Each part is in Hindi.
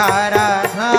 Radha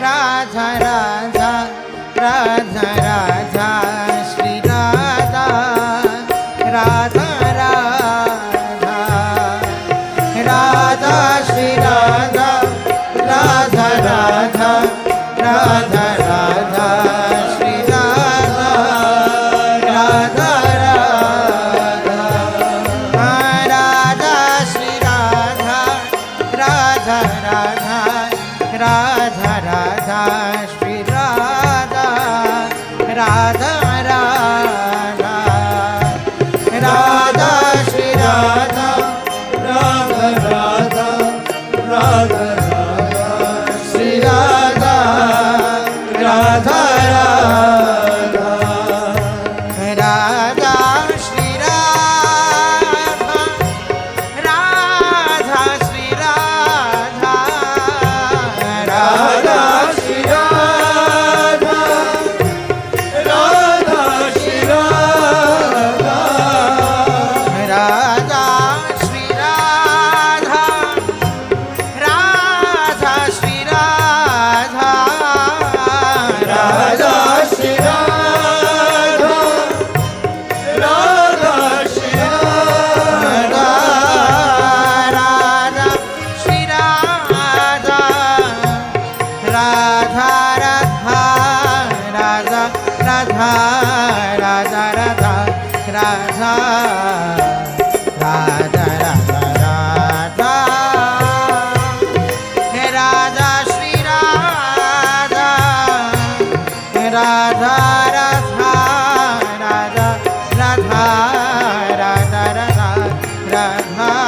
Radha Radha Radha Radha Shri Radha Radha Radha Radha Radha Radha Radha Radha Radha Radha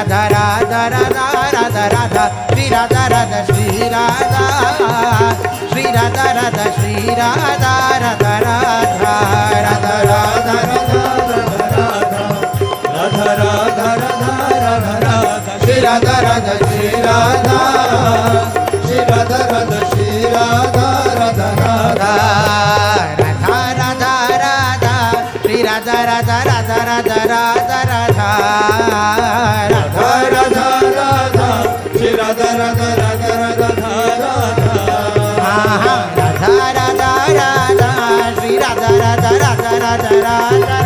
Radha Radha Radha Radha Radha Radha Shri Radha Radha Shri Radha Shri Radha Radha Shri Radha Radha Radha Radha Radha Radha Radha Radha Radha Radha Shri Radha Radha Shri Radha Shri Radha Radha Shri Radha Radha Radha Radha Radha Radha Shri Radha Radha Radha Radha Radha Radha Radha Radha Radha Shri Radha Radha Radha Radha Radha Radha Radha Radha Shri Radha Radha Radha Radha Radha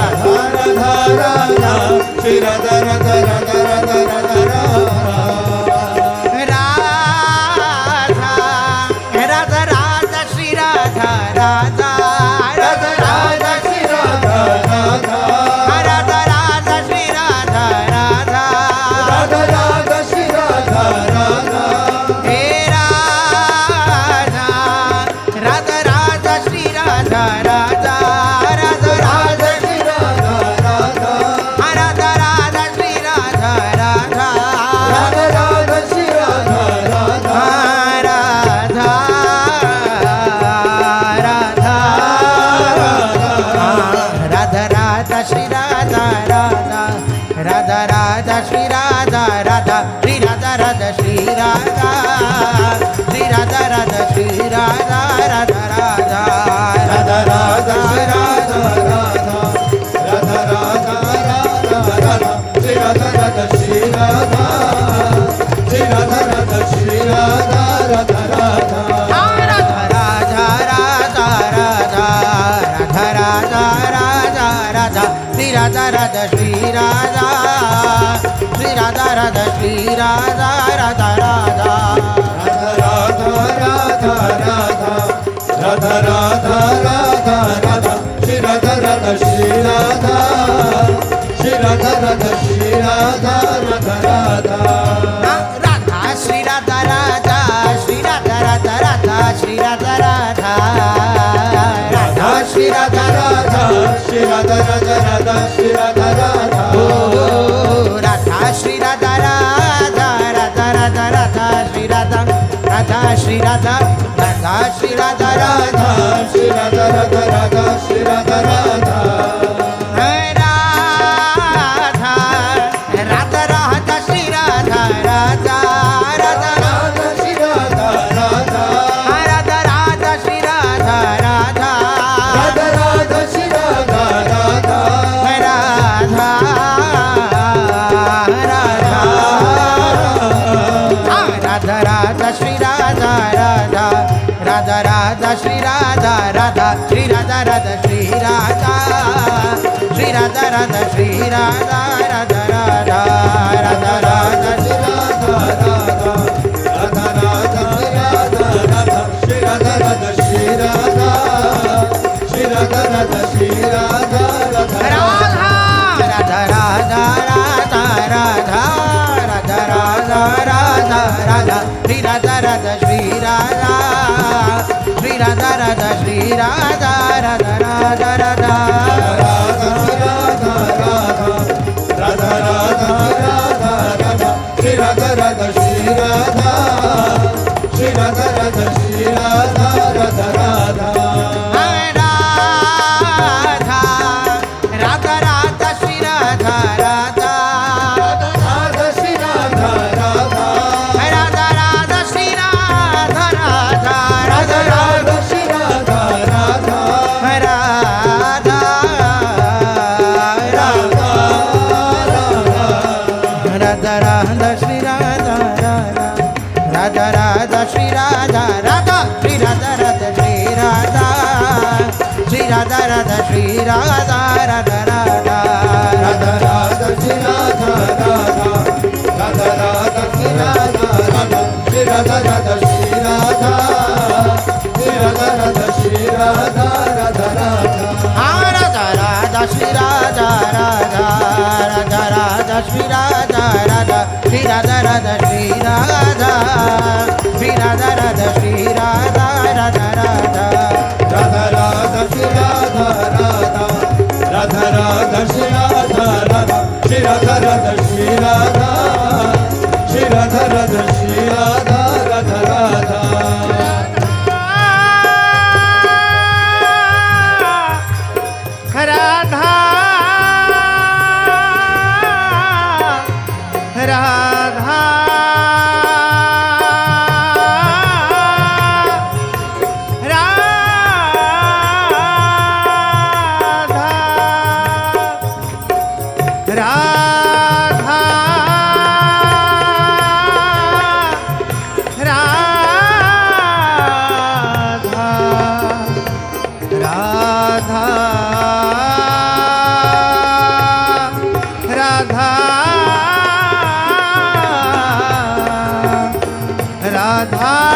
Radha Radha Radha Shri Radha Radha Radha Radha Radha Radha Radha Shri Radha Radha Radha Radha Shri Radha Radha Radha Radha Shri Radha Radha Radha Radha Shri Radha Radha hey Radha Radha Radha Shri Radha Radha Radha Radha Shri Radha Radha Radha Radha Shri Radha Radha Radha Radha Shri Radha Radha Radha Radha Radha Shri Radha Radha Radha Radha Shri Radha Radha Shri Radha Radha Shri Radha Shri Radha Radha Shri Radha Radha Radha Radha Radha Shri Radha Radha Radha Radha Radha Radha Shri Radha Radha Shri Radha Shri Radha Radha Shri Radha Radha Radha Radha Radha Radha Radha Radha Radha Radha Shri Radha Radha Shri Radha Shri Radha Radha Shri Radha Radha Radha Radha Radha Radha Radha Radha Radha Radha Shri Radha Radha Shri Radha Shri Radha Radha Shri Radha Radha Radha Radha Shri Radha Radha Shri Radha Radha Radha Shri Radha Radha Radha Shri Radha Radha Shri Radha Radha Radha Shri Radha Radha Radha Shri Radha Radha Radha Radha Radha Shri Radha Radha Shri Radha Radha Shri Radha Radha Shri Radha Radha Radha Shri Radha Radha Radha Radha Radha Shri Radha Radha Radha Radha Shri Radha Radha Radha Radha Shri Radha Radha Radha Radha Shri Radha Radha Radha Radha Radha Shri Radha Radha Radha Radha Shri Radha Radha Shri Radha Radha Shri Radha Shri Radha Radha Shri Radha Radha Radha Radha Radha Shri Radha Radha Radha Radha Shri Radha Radha Shri Radha Shri Radha Radha Shri Radha Radha Radha Radha Radha Radha Radha Radha Radha Radha Shri Radha Radha Shri Radha Shri Radha Radha Shri Radha Radha Radha Radha Radha Radha Radha Radha Radha Radha Shri Radha Radha Shri Radha Shri Radha Radha Shri Radha Radha Radha Radha Radha Shri Radha Radha Radha Shri Radha Radha Radha Radha Shri Radha Radha Radha Radha Shri Radha Radha Radha Radha Radha Shri Radha Radha Radha Radha Shri Radha Radha Shri Radha Radha Shri Radha Shri Radha Radha Shri Radha Radha Radha Radha Radha Shri Radha Radha Radha Radha Shri Radha Radha Shri Radha Radha Shri Radha Shri Radha Radha Shri Radha Radha Radha Radha Radha Shri Radha Radha Radha Radha Shri Radha Radha Shri Radha Radha Shri Radha Shri Radha Radha Shri Radha Radha Radha Radha Radha Shri Radha Radha Radha Radha Shri Radha Radha Shri Radha Radha Shri Radha Shri Radha Radha Shri Radha Radha Radha Radha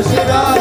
Shri Radha